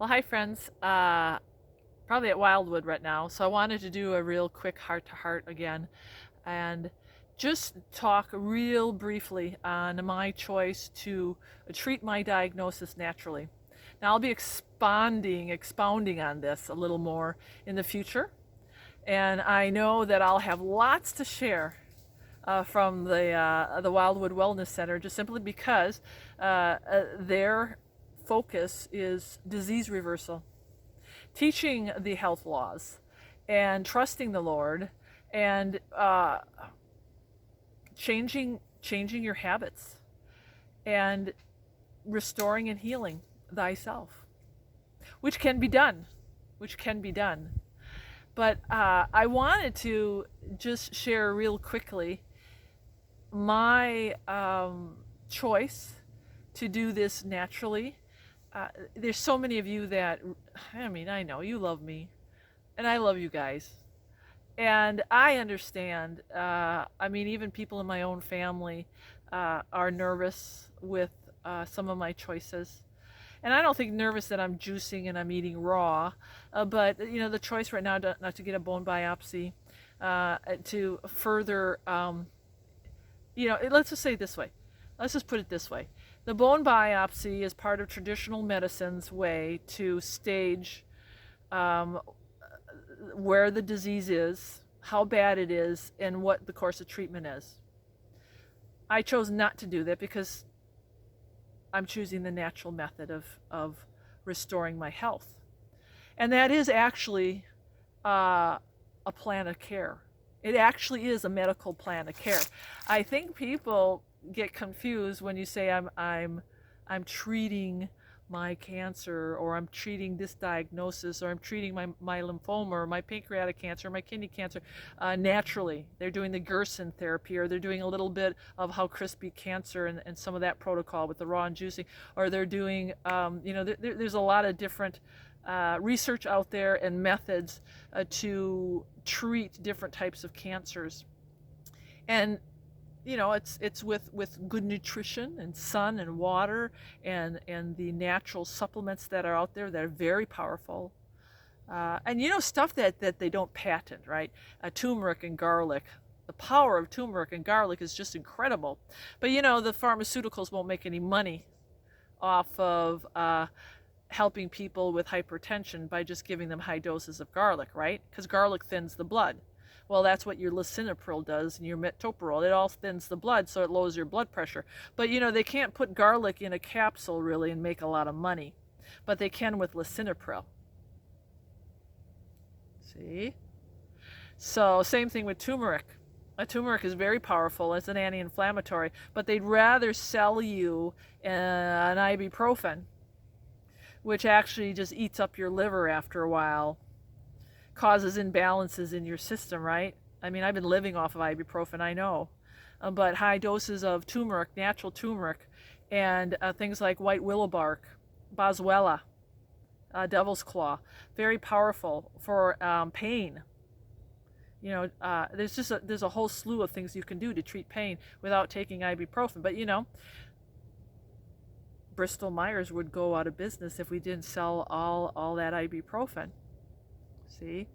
Well, hi friends. Probably at Wildwood right now. So I wanted to do a real quick heart to heart again and just talk real briefly on my choice to treat my diagnosis naturally. Now I'll be expounding on this a little more in the future. And I know that I'll have lots to share from the Wildwood Wellness Center, just simply because their focus is disease reversal, teaching the health laws, and trusting the Lord, and changing your habits, and restoring and healing thyself, which can be done, which can be done. But I wanted to just share real quickly my choice to do this naturally. There's so many of you that, I know you love me, and I love you guys. And I understand, even people in my own family are nervous with some of my choices. And I don't think nervous that I'm juicing and I'm eating raw, but the choice right now not to get a bone biopsy, to further, let's just say it this way. Let's just put it this way. The bone biopsy is part of traditional medicine's way to stage where the disease is, how bad it is, and what the course of treatment is. I chose not to do that because I'm choosing the natural method of restoring my health. And that is actually a plan of care. It actually is a medical plan of care. I think people get confused when you say I'm treating my cancer, or I'm treating this diagnosis, or I'm treating my lymphoma, or my pancreatic cancer, or my kidney cancer naturally. They're doing the Gerson therapy, or they're doing a little bit of how crispy cancer and some of that protocol with the raw and juicing, or they're doing, there's a lot of different research out there and methods to treat different types of cancers. And it's with good nutrition and sun and water and the natural supplements that are out there that are very powerful. And stuff that they don't patent, right? Turmeric and garlic. The power of turmeric and garlic is just incredible. But the pharmaceuticals won't make any money off of helping people with hypertension by just giving them high doses of garlic, right? Because garlic thins the blood. Well, that's what your lisinopril does and your metoprolol. It all thins the blood, so it lowers your blood pressure. But they can't put garlic in a capsule really and make a lot of money. But they can with lisinopril. See? So same thing with turmeric. Turmeric is very powerful. It's an anti-inflammatory. But they'd rather sell you an ibuprofen, which actually just eats up your liver after a while, causes imbalances in your system, right? I've been living off of ibuprofen, I know. But high doses of turmeric, natural turmeric, and things like white willow bark, boswellia, devil's claw, very powerful for pain. There's a whole slew of things you can do to treat pain without taking ibuprofen. But Bristol Myers would go out of business if we didn't sell all that ibuprofen. See?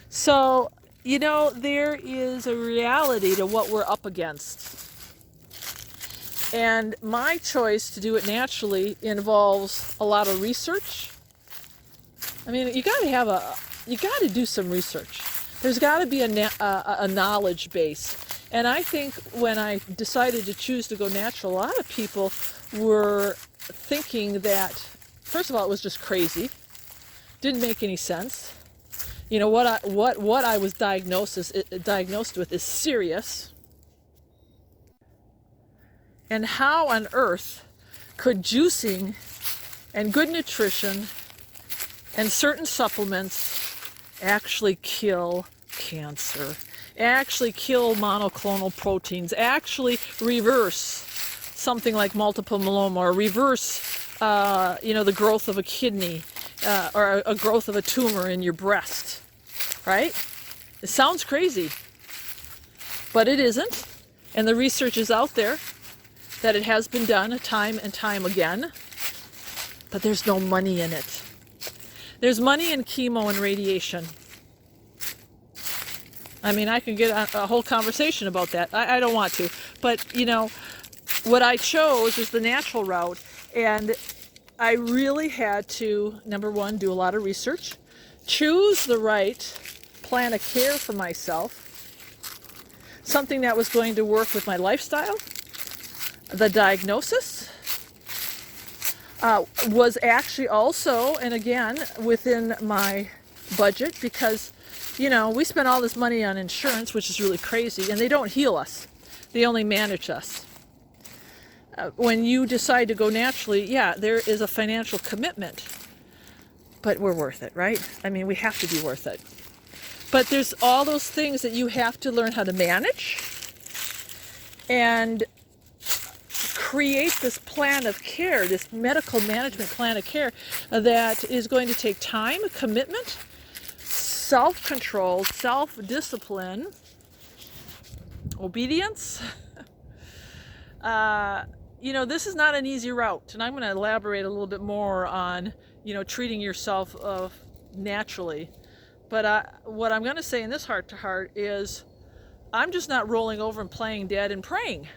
So, there is a reality to what we're up against. And my choice to do it naturally involves a lot of research. You got to do some research. There's got to be a knowledge base. And I think when I decided to choose to go natural, a lot of people were thinking that, first of all, it was just crazy. Didn't make any sense. What I was diagnosed with is serious. And how on earth could juicing and good nutrition and certain supplements actually kill cancer, actually kill monoclonal proteins, actually reverse something like multiple myeloma, or reverse the growth of a kidney, or a growth of a tumor in your breast, right? It sounds crazy, but it isn't. And the research is out there that it has been done time and time again, but there's no money in it. There's money in chemo and radiation. I mean, I can get a whole conversation about that. I don't want to. But, you know, what I chose is the natural route. And I really had to, number one, do a lot of research, choose the right plan of care for myself, something that was going to work with my lifestyle. The diagnosis was actually also, and again, within my budget, because, you know, we spend all this money on insurance, which is really crazy, and they don't heal us. They only manage us. When you decide to go naturally, yeah, there is a financial commitment, but we're worth it, right? I mean, we have to be worth it. But there's all those things that you have to learn how to manage and create this plan of care, this medical management plan of care that is going to take time, commitment, self-control, self-discipline, obedience. You know, this is not an easy route, and I'm going to elaborate a little bit more on, you know, treating yourself naturally. But what I'm going to say in this heart-to-heart is I'm just not rolling over and playing dead and praying.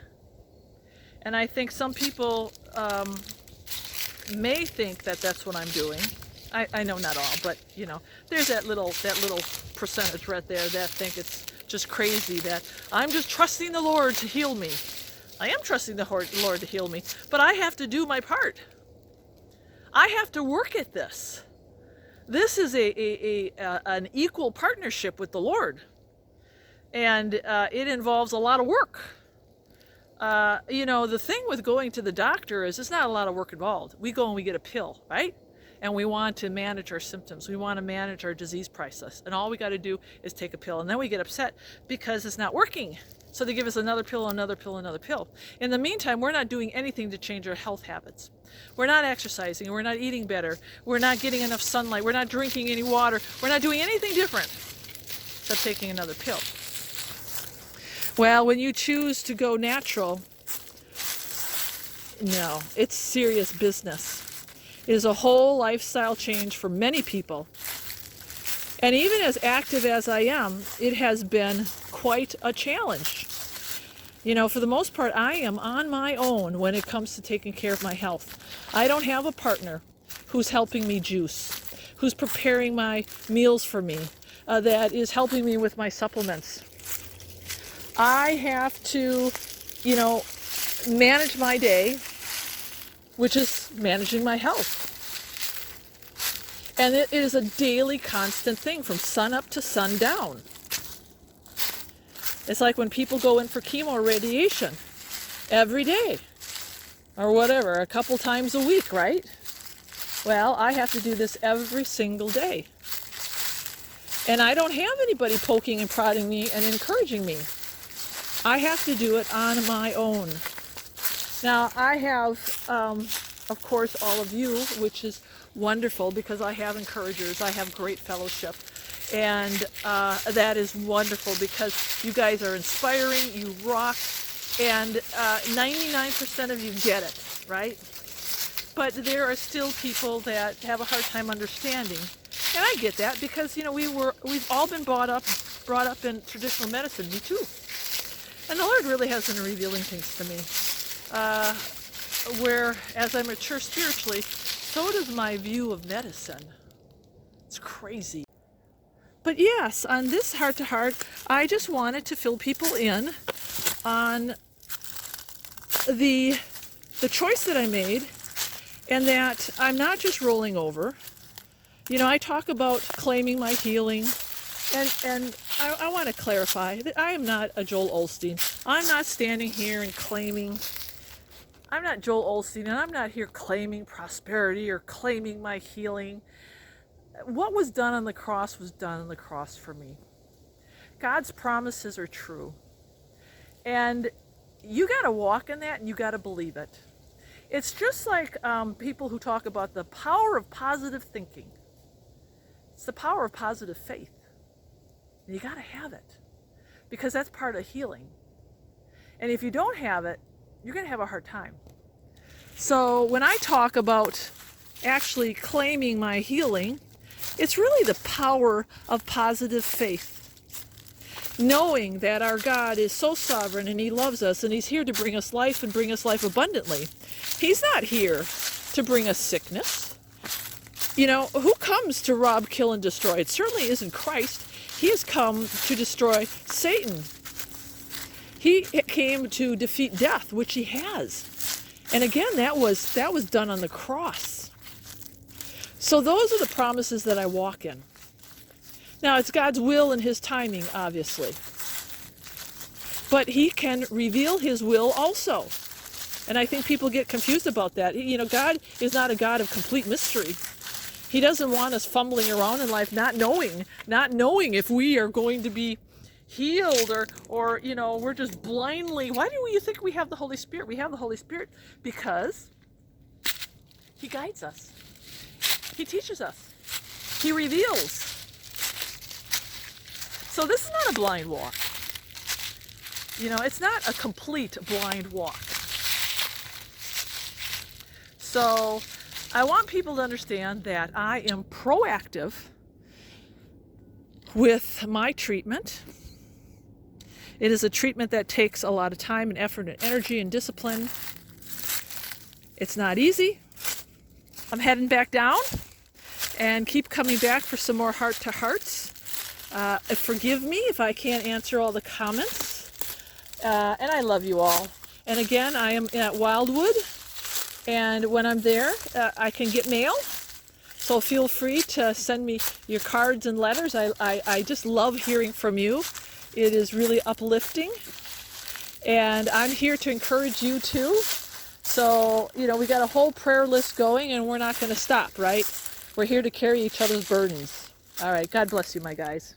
And I think some people may think that that's what I'm doing. I know not all, but, you know, there's that little percentage right there that think it's just crazy that I'm just trusting the Lord to heal me. I am trusting the Lord to heal me, but I have to do my part. I have to work at this. This is an equal partnership with the Lord, and it involves a lot of work. You know, the thing with going to the doctor is it's not a lot of work involved. We go and we get a pill, right? And we want to manage our symptoms. We want to manage our disease process. And all we got to do is take a pill. And then we get upset because it's not working. So they give us another pill, another pill, another pill. In the meantime, we're not doing anything to change our health habits. We're not exercising. We're not eating better. We're not getting enough sunlight. We're not drinking any water. We're not doing anything different except taking another pill. Well, when you choose to go natural, no, it's serious business. It is a whole lifestyle change for many people. And even as active as I am, it has been quite a challenge. You know, for the most part, I am on my own when it comes to taking care of my health. I don't have a partner who's helping me juice, who's preparing my meals for me, that is helping me with my supplements. I have to, you know, manage my day, which is managing my health. And it is a daily constant thing from sun up to sundown. It's like when people go in for chemo or radiation every day or whatever, a couple times a week, right? Well, I have to do this every single day. And I don't have anybody poking and prodding me and encouraging me. I have to do it on my own. Now, I have, of course, all of you, which is wonderful because I have encouragers. I have great fellowship. And that is wonderful because you guys are inspiring, you rock, and 99% of you get it, right? But there are still people that have a hard time understanding. And I get that because, you know, we've all been brought up in traditional medicine, me too. And the Lord really has been revealing things to me. Where as I mature spiritually, so does my view of medicine. It's crazy. But yes, on this heart-to-heart, I just wanted to fill people in on the choice that I made, and that I'm not just rolling over. You know, I talk about claiming my healing, and I want to clarify that I am not a Joel Osteen. I'm not standing here and claiming. I'm not Joel Osteen, and I'm not here claiming prosperity or claiming my healing. What was done on the cross was done on the cross for me. God's promises are true. And you got to walk in that and you got to believe it. It's just like people who talk about the power of positive thinking. It's the power of positive faith. And you got to have it because that's part of healing. And if you don't have it, you're going to have a hard time. So when I talk about actually claiming my healing It's really the power of positive faith. Knowing that our God is so sovereign and he loves us and he's here to bring us life and bring us life abundantly. He's not here to bring us sickness. You know, who comes to rob, kill, and destroy? It certainly isn't Christ. He has come to destroy Satan. He came to defeat death, which he has. And again, that was done on the cross. So those are the promises that I walk in. Now, it's God's will and his timing, obviously. But he can reveal his will also. And I think people get confused about that. You know, God is not a God of complete mystery. He doesn't want us fumbling around in life, not knowing if we are going to be healed or you know, we're just blindly. Why do you think we have the Holy Spirit? We have the Holy Spirit because he guides us. He teaches us. He reveals. So this is not a blind walk. You know, it's not a complete blind walk. So I want people to understand that I am proactive with my treatment. It is a treatment that takes a lot of time and effort and energy and discipline. It's not easy. I'm heading back down and keep coming back for some more heart-to-hearts. Forgive me if I can't answer all the comments. And I love you all. And again, I am at Wildwood. And when I'm there, I can get mail. So feel free to send me your cards and letters. I just love hearing from you. It is really uplifting. And I'm here to encourage you too. So, you know, we got a whole prayer list going and we're not going to stop, right? We're here to carry each other's burdens. All right. God bless you, my guys.